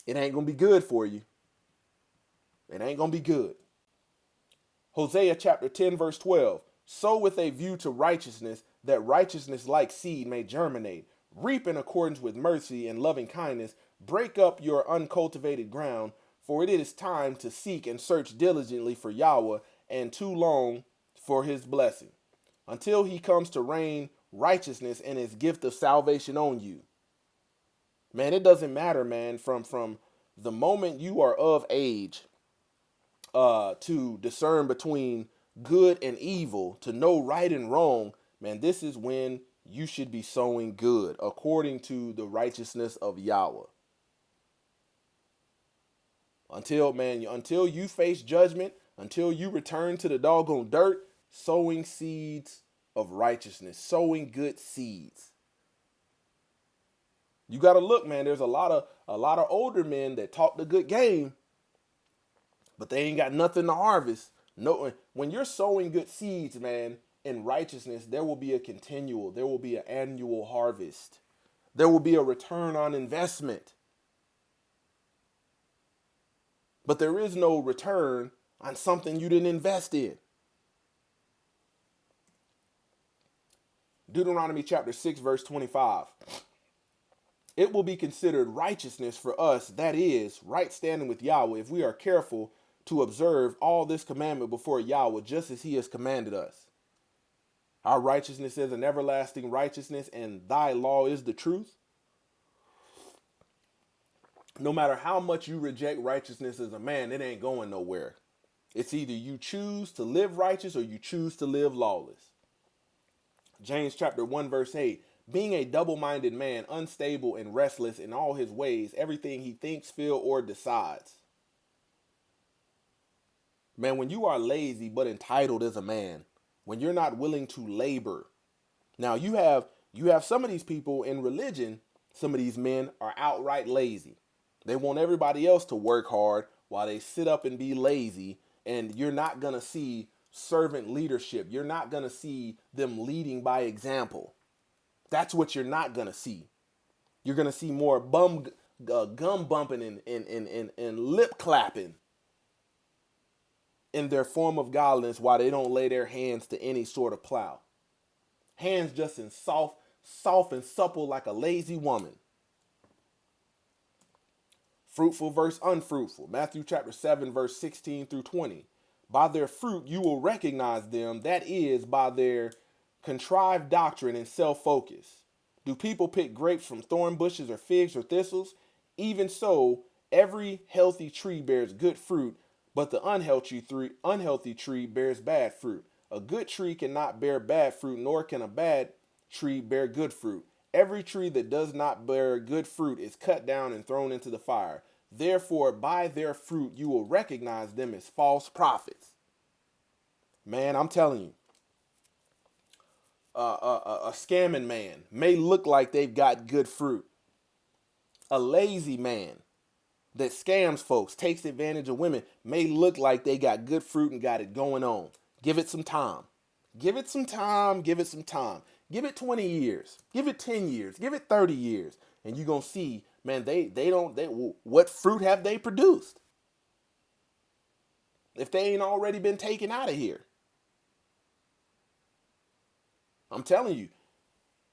it ain't going to be good for you. It ain't going to be good. Hosea chapter 10, verse 12. Sow with a view to righteousness, that righteousness like seed may germinate. Reap in accordance with mercy and loving kindness. Break up your uncultivated ground, for it is time to seek and search diligently for Yahweh, and too long for his blessing, until he comes to rain righteousness and his gift of salvation on you. Man, it doesn't matter, man, from the moment you are of age to discern between good and evil, to know right and wrong, man, this is when you should be sowing good according to the righteousness of Yahweh. Until you face judgment, until you return to the doggone dirt, sowing seeds of righteousness, sowing good seeds. You got to look, man, there's a lot of older men that talk the good game, but they ain't got nothing to harvest. No, when you're sowing good seeds, man, in righteousness, there will be an annual harvest. There will be a return on investment. But there is no return on something you didn't invest in. Deuteronomy chapter 6, verse 25. It will be considered righteousness for us, that is, right standing with Yahweh, if we are careful to observe all this commandment before Yahweh, just as he has commanded us. Our righteousness is an everlasting righteousness, and thy law is the truth. No matter how much you reject righteousness as a man, it ain't going nowhere. It's either you choose to live righteous or you choose to live lawless. James chapter 1, verse 8. Being a double-minded man, unstable and restless in all his ways, everything he thinks, feels, or decides. Man, when you are lazy but entitled as a man, when you're not willing to labor. Now you have some of these people in religion, some of these men are outright lazy. They want everybody else to work hard while they sit up and be lazy, and you're not going to see servant leadership. You're not going to see them leading by example. That's what you're not going to see. You're going to see more gum bumping and lip clapping in their form of godliness while they don't lay their hands to any sort of plow. Hands just in soft and supple like a lazy woman. Fruitful versus unfruitful. Matthew chapter 7, verse 16 through 20. By their fruit you will recognize them, that is, by their contrived doctrine and self-focus. Do people pick grapes from thorn bushes or figs or thistles? Even so, every healthy tree bears good fruit, but the unhealthy tree bears bad fruit. A good tree cannot bear bad fruit, nor can a bad tree bear good fruit. Every tree that does not bear good fruit is cut down and thrown into the fire. Therefore, by their fruit you will recognize them as false prophets. Man, I'm telling you, a scamming man may look like they've got good fruit. A lazy man that scams folks, takes advantage of women, may look like they got good fruit and got it going on. Give it some time. Give it some time. Give it some time. Give it 20 years. Give it 10 years. Give it 30 years. And you're going to see, man, what fruit have they produced? If they ain't already been taken out of here. I'm telling you,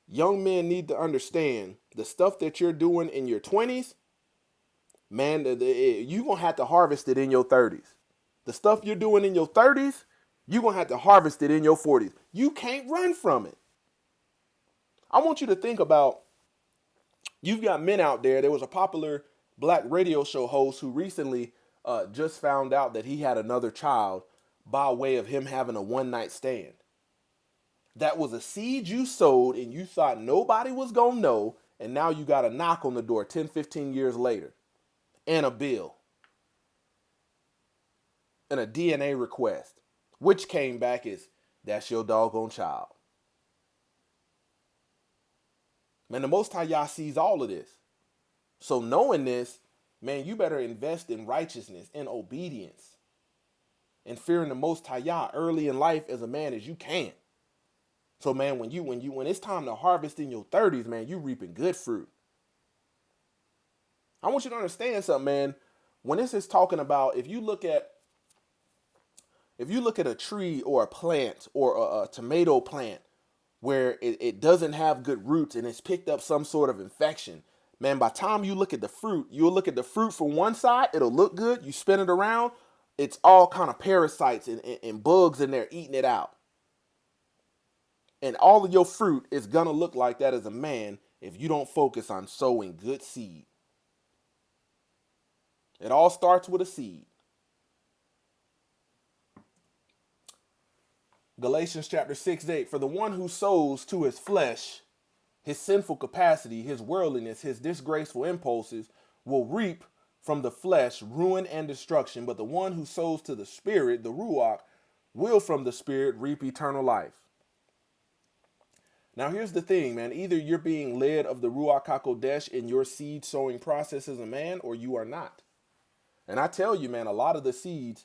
young men need to understand the stuff that you're doing in your 20s, man, you're going to have to harvest it in your 30s. The stuff you're doing in your 30s, you're going to have to harvest it in your 40s. You can't run from it. I want you to think about, you've got men out there. There was a popular black radio show host who recently just found out that he had another child by way of him having a one-night stand. That was a seed you sowed and you thought nobody was going to know, and now you got a knock on the door 10, 15 years later, and a bill, and a DNA request, which came back as, that's your doggone child. Man, the Most High Yah sees all of this. So knowing this, man, you better invest in righteousness and obedience and fearing the Most High Yah early in life as a man as you can. So, man, when it's time to harvest in your 30s, man, you reaping good fruit. I want you to understand something, man. When this is talking about, if you look at a tree or a plant or a tomato plant where it doesn't have good roots and it's picked up some sort of infection, man, by the time you look at the fruit, you'll look at the fruit from one side, it'll look good. You spin it around, it's all kind of parasites and bugs in there eating it out. And all of your fruit is going to look like that as a man if you don't focus on sowing good seed. It all starts with a seed. Galatians chapter 6:8, for the one who sows to his flesh, his sinful capacity, his worldliness, his disgraceful impulses, will reap from the flesh ruin and destruction. But the one who sows to the spirit, the Ruach, will from the spirit reap eternal life. Now here's the thing, man. Either you're being led of the Ruach HaKodesh in your seed sowing process as a man, or you are not. And I tell you, man, a lot of the seeds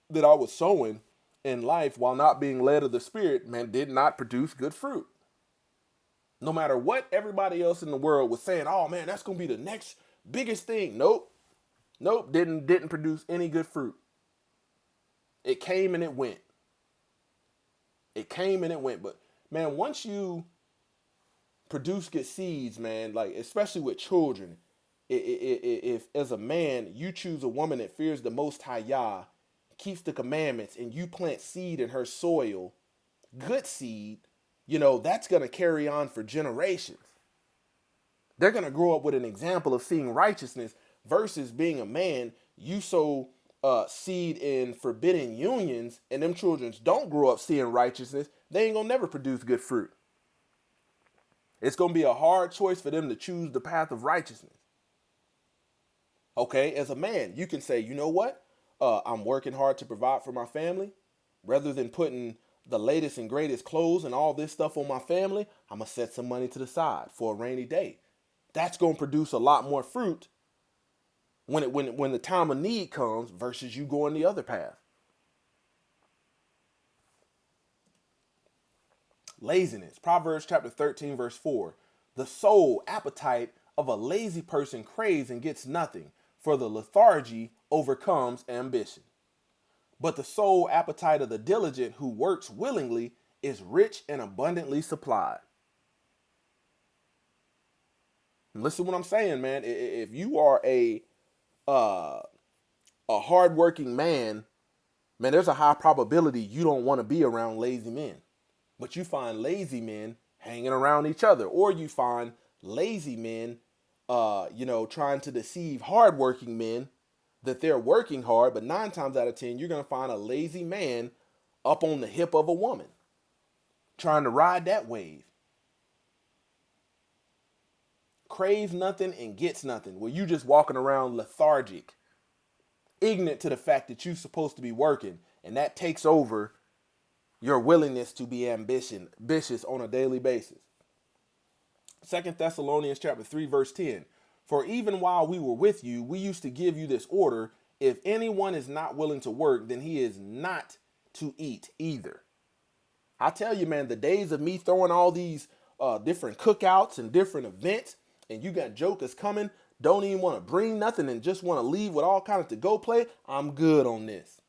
that I was sowing in life while not being led of the Spirit, man, did not produce good fruit. No matter what everybody else in the world was saying, oh man, that's going to be the next biggest thing. Nope, didn't produce any good fruit. It came and it went. But man, once you produce good seeds, man, like especially with children, if as a man you choose a woman that fears the Most High Yah, keeps the commandments, and you plant seed in her soil, good seed, that's going to carry on for generations. They're going to grow up with an example of seeing righteousness versus being a man. You sow seed in forbidden unions and them children don't grow up seeing righteousness. They ain't going to never produce good fruit. It's going to be a hard choice for them to choose the path of righteousness. Okay, as a man, you can say, you know what? I'm working hard to provide for my family. Rather than putting the latest and greatest clothes and all this stuff on my family, I'm going to set some money to the side for a rainy day. That's going to produce a lot more fruit when the time of need comes versus you going the other path. Laziness. Proverbs chapter 13, verse 4. The sole appetite of a lazy person craves and gets nothing, for the lethargy overcomes ambition. But the sole appetite of the diligent who works willingly is rich and abundantly supplied. And listen to what I'm saying, man. If you are a hardworking man, there's a high probability you don't want to be around lazy men. But you find lazy men hanging around each other. Or you find lazy men, trying to deceive hardworking men that they're working hard, but 9 times out of 10, you're going to find a lazy man up on the hip of a woman trying to ride that wave. Craves nothing and gets nothing. Well, you just walking around lethargic, ignorant to the fact that you're supposed to be working, and that takes over your willingness to be ambitious on a daily basis. 2 Thessalonians chapter 3, verse 10. For even while we were with you, we used to give you this order: if anyone is not willing to work, then he is not to eat either. I tell you, man, the days of me throwing all these different cookouts and different events, and you got jokers coming, don't even want to bring nothing and just want to leave with all kinds of to-go play, I'm good on this.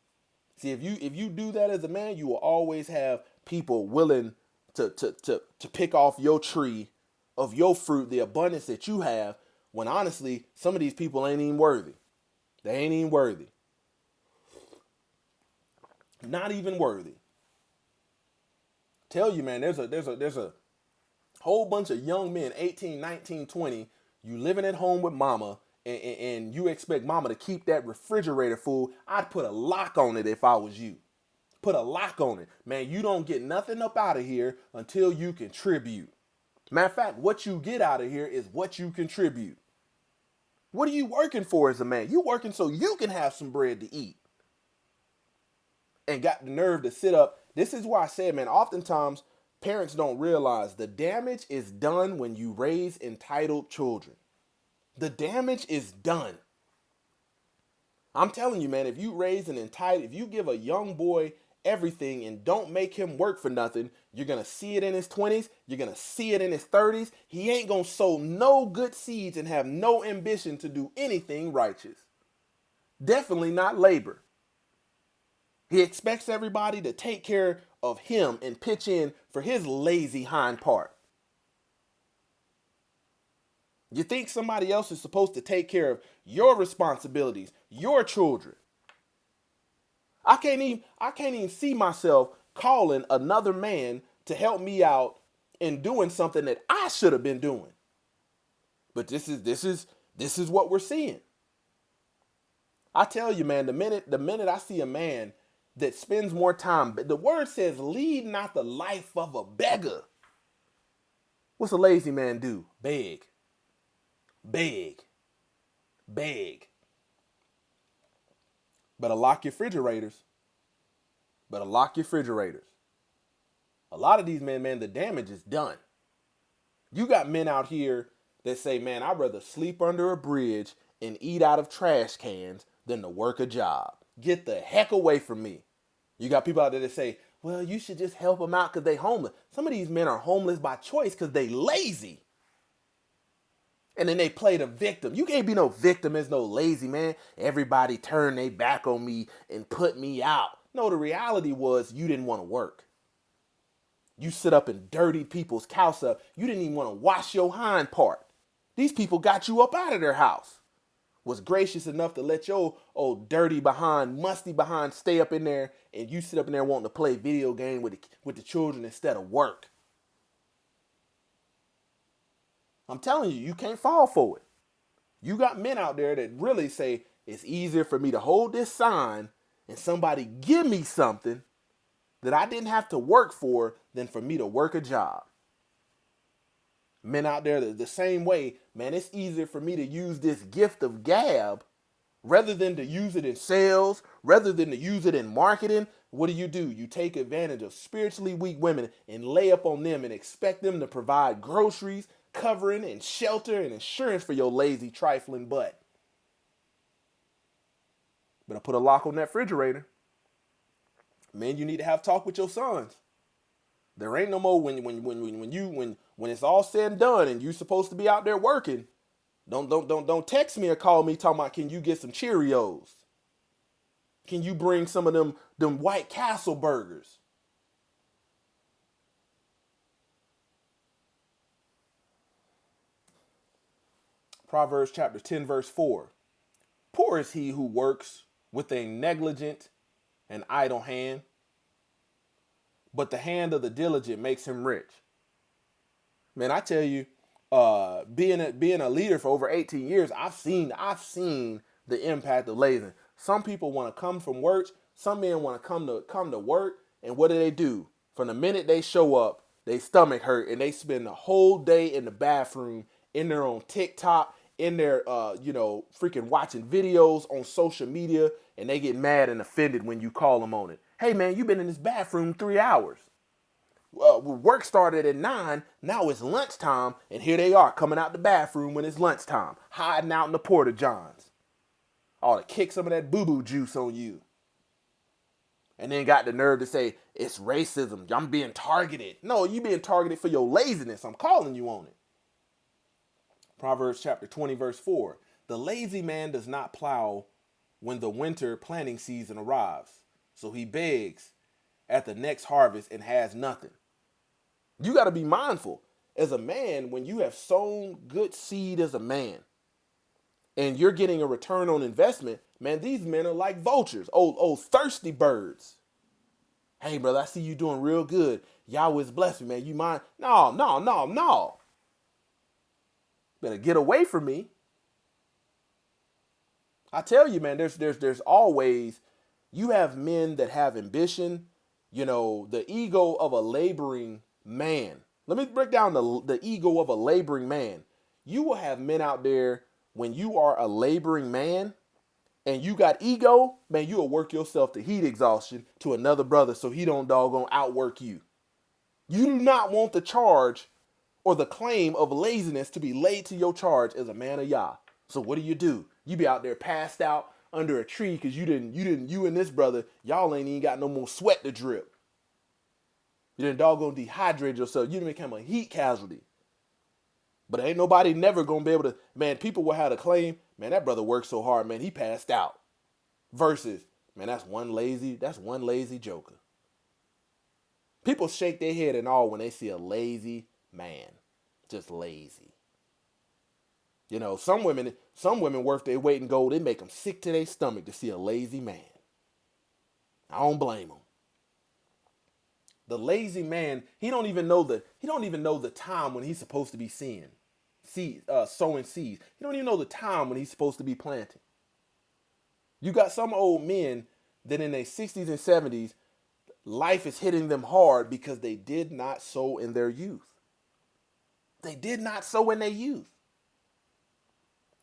See, if you do that as a man, you will always have people willing to pick off your tree of your fruit, the abundance that you have, when honestly, some of these people ain't even worthy. They ain't even worthy. Not even worthy. Tell you, man, there's a whole bunch of young men, 18, 19, 20, you living at home with mama, and you expect mama to keep that refrigerator full. I'd put a lock on it if I was you. Put a lock on it. Man, you don't get nothing up out of here until you contribute. Matter of fact, what you get out of here is what you contribute. What are you working for as a man? You working so you can have some bread to eat. And got the nerve to sit up. This is why I said, man, oftentimes parents don't realize the damage is done when you raise entitled children. The damage is done. I'm telling you, man, if you raise if you give a young boy everything and don't make him work for nothing, you're going to see it in his 20s. You're going to see it in his 30s. He ain't going to sow no good seeds and have no ambition to do anything righteous. Definitely not labor. He expects everybody to take care of him and pitch in for his lazy hind part. You think somebody else is supposed to take care of your responsibilities, your children. I can't even see myself calling another man to help me out in doing something that I should have been doing. But this is what we're seeing. I tell you, man, the minute I see a man that spends more time, the word says, lead not the life of a beggar. What's a lazy man do? Beg. Beg. Beg. Better lock your refrigerators. Better lock your refrigerators. A lot of these men, man, the damage is done. You got men out here that say, man, I'd rather sleep under a bridge and eat out of trash cans than to work a job. Get the heck away from me. You got people out there that say, well, you should just help them out because they homeless. Some of these men are homeless by choice because they lazy. And then they play the victim. You can't be no victim as no lazy man. Everybody turned their back on me and put me out. No, the reality was you didn't want to work. You sit up and dirtied people's house up. You didn't even want to wash your hind part. These people got you up out of their house. Was gracious enough to let your old dirty behind, musty behind stay up in there, and you sit up in there wanting to play video game with the children instead of work. I'm telling you, you can't fall for it. You got men out there that really say, it's easier for me to hold this sign and somebody give me something that I didn't have to work for than for me to work a job. Men out there the same way, man, it's easier for me to use this gift of gab rather than to use it in sales, rather than to use it in marketing. What do? You take advantage of spiritually weak women and lay up on them and expect them to provide groceries, covering, and shelter and insurance for your lazy, trifling butt. Better put a lock on that refrigerator. Man, you need to have talk with your sons. There ain't no more when it's all said and done and you supposed to be out there working. Don't text me or call me talking about, can you get some Cheerios? Can you bring some of them White Castle burgers? Proverbs chapter 10, verse 4. Poor is he who works with a negligent and idle hand, but the hand of the diligent makes him rich. Man, I tell you, being a leader for over 18 years, I've seen the impact of laziness. Some people want to come from work. Some men want to come to work, and what do? From the minute they show up, they stomach hurt, and they spend the whole day in the bathroom, in their own TikTok, in their freaking watching videos on social media, and they get mad and offended when you call them on it. Hey man, you've been in this bathroom 3 hours. Work started at 9, now it's lunchtime, and here they are coming out the bathroom when it's lunchtime, hiding out in the porta johns. Oh, to kick some of that boo-boo juice on you. And then got the nerve to say, it's racism, I'm being targeted. No, you being targeted for your laziness, I'm calling you on it. Proverbs chapter 20, verse 4. The lazy man does not plow when the winter planting season arrives, so he begs at the next harvest and has nothing. You got to be mindful as a man when you have sown good seed as a man and you're getting a return on investment. Man, these men are like vultures, old thirsty birds. Hey, brother, I see you doing real good. Yahweh's blessed me, man. You mind? No. Better get away from me. I tell you, man, there's always, you have men that have ambition, the ego of a laboring man. Let me break down the ego of a laboring man. You will have men out there when you are a laboring man and you got ego, man, you will work yourself to heat exhaustion to another brother so he don't doggone outwork you. You do not want the charge or the claim of laziness to be laid to your charge as a man of Yah. So what do? You be out there passed out under a tree because you and this brother, y'all ain't even got no more sweat to drip. You done doggone dehydrate yourself. You done become a heat casualty. But ain't nobody never gonna be able to, man, people will have a claim, man, that brother worked so hard, man, he passed out. Versus, man, that's one lazy joker. People shake their head and all when they see a lazy man. Just lazy. Some women worth their weight in gold. They make them sick to their stomach to see a lazy man. I don't blame them. The lazy man, he don't even know the time when he's supposed to be sowing seeds. He don't even know the time when he's supposed to be planting. You got some old men that in their 60s and 70s, life is hitting them hard because they did not sow in their youth. They did not sow in their youth.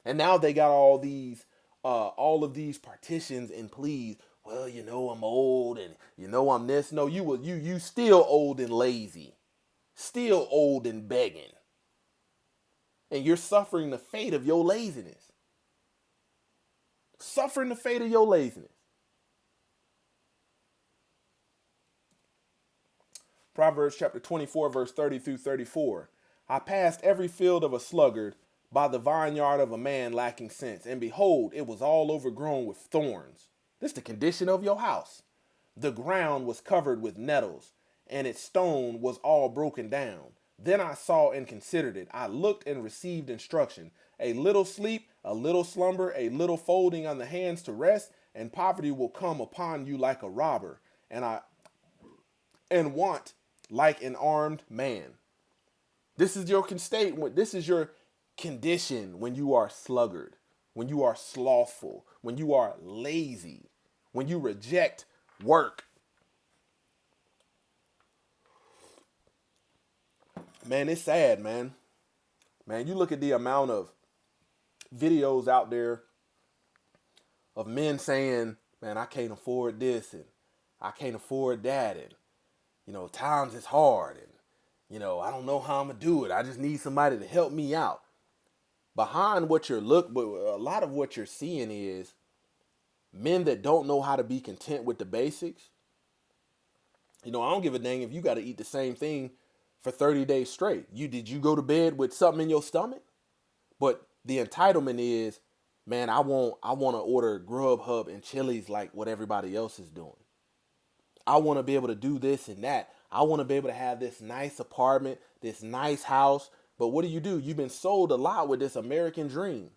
And now they got all of these partitions and pleas. Well, I'm old and I'm this. No, you still old and lazy. Still old and begging. And you're suffering the fate of your laziness. Suffering the fate of your laziness. Proverbs chapter 24, verse 30 through 34. I passed every field of a sluggard by the vineyard of a man lacking sense. And behold, it was all overgrown with thorns. This is the condition of your house. The ground was covered with nettles, and its stone was all broken down. Then I saw and considered it. I looked and received instruction. A little sleep, a little slumber, a little folding on the hands to rest, and poverty will come upon you like a robber, and want like an armed man. This is your condition when you are sluggard, when you are slothful, when you are lazy, when you reject work. Man, it's sad, man. Man, you look at the amount of videos out there of men saying, man, I can't afford this and I can't afford that. And, times is hard. And, I don't know how I'm going to do it. I just need somebody to help me out. Behind but a lot of what you're seeing is men that don't know how to be content with the basics. I don't give a dang if you got to eat the same thing for 30 days straight. Did you go to bed with something in your stomach? But the entitlement is, man, I want to order Grubhub and Chili's like what everybody else is doing. I want to be able to do this and that. I want to be able to have this nice apartment, this nice house. But what do? You've been sold a lot with this American dream.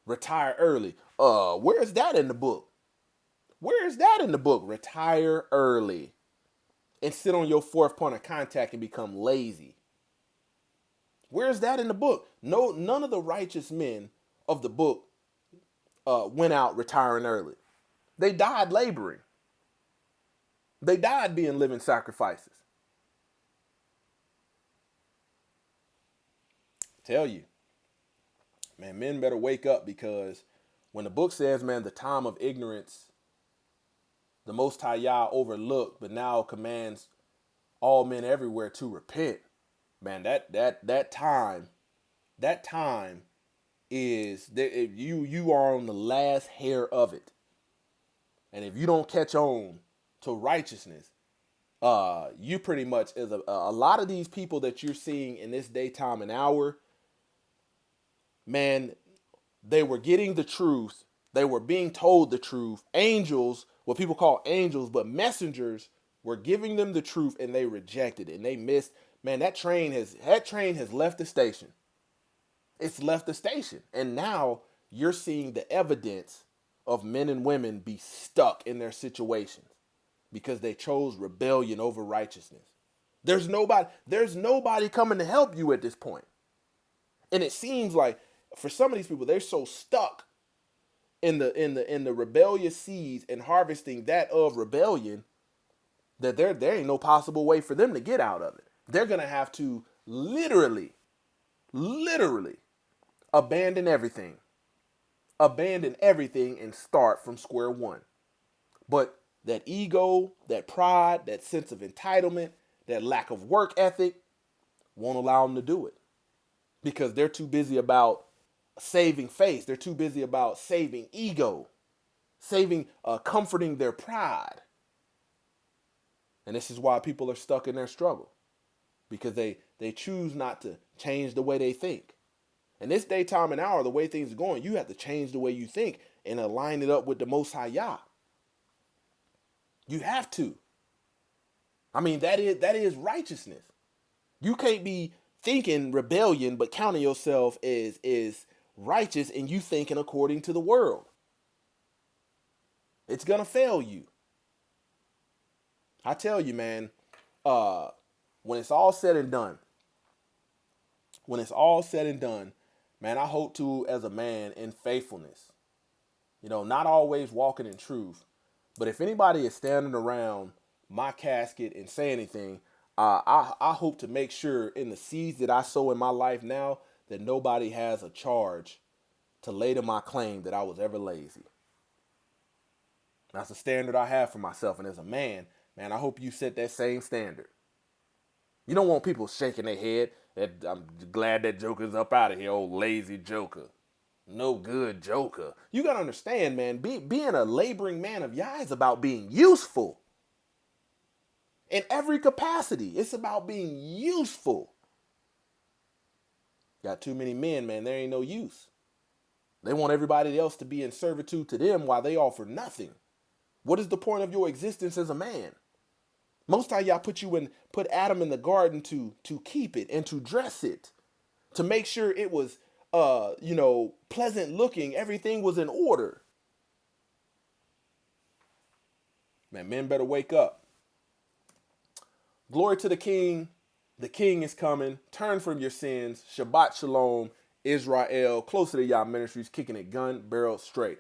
Retire early. Where's that in the book? Where is that in the book? Retire early. And sit on your fourth point of contact and become lazy. Where's that in the book? No, none of the righteous men of the book went out retiring early. They died laboring. They died being living sacrifices. Tell you, man, men better wake up, because when the book says, man, the time of ignorance, the Most High Yah overlooked, but now commands all men everywhere to repent. Man, that time is that you are on the last hair of it, and if you don't catch on to righteousness, you pretty much, is a lot of these people that you're seeing in this daytime and hour, man, they were getting the truth. They were being told the truth. Angels, what people call angels, but messengers, were giving them the truth, and they rejected it, and they missed. Man, that train has left the station. It's left the station. And now you're seeing the evidence of men and women be stuck in their situations because they chose rebellion over righteousness. There's nobody coming to help you at this point. And it seems like for some of these people, they're so stuck in the rebellious seeds and harvesting that of rebellion that there ain't no possible way for them to get out of it. They're going to have to literally abandon everything and start from square one. But that ego, that pride, that sense of entitlement, that lack of work ethic won't allow them to do it, because they're too busy about saving face. They're too busy about saving ego, comforting their pride. And this is why people are stuck in their struggle, because they choose not to change the way they think. And this daytime and hour, the way things are going, you have to change the way you think and align it up with the Most High Yah. You have to. I mean, that is righteousness. You can't be thinking rebellion but counting yourself as righteous, and you thinking according to the world. It's gonna fail you. I tell you, man, when it's all said and done, man, I hope to, as a man in faithfulness, not always walking in truth, but if anybody is standing around my casket and say anything, I hope to make sure in the seeds that I sow in my life now that nobody has a charge to lay to my claim that I was ever lazy. That's a standard I have for myself. And as a man, I hope you set that same standard. You don't want people shaking their head that I'm glad that Joker's up out of here, old lazy Joker. No good Joker. You got to understand, man, being a laboring man of Yah is about being useful. In every capacity, it's about being useful. Got too many men, man, there ain't no use. They want everybody else to be in servitude to them while they offer nothing. What is the point of your existence as a man? Most of y'all put Adam in the garden to keep it and to dress it, to make sure it was, pleasant looking. Everything was in order. Man, men better wake up. Glory to the King. The King is coming. Turn from your sins. Shabbat Shalom. Israel. Closer to Yah Ministries. Kicking it gun barrel straight.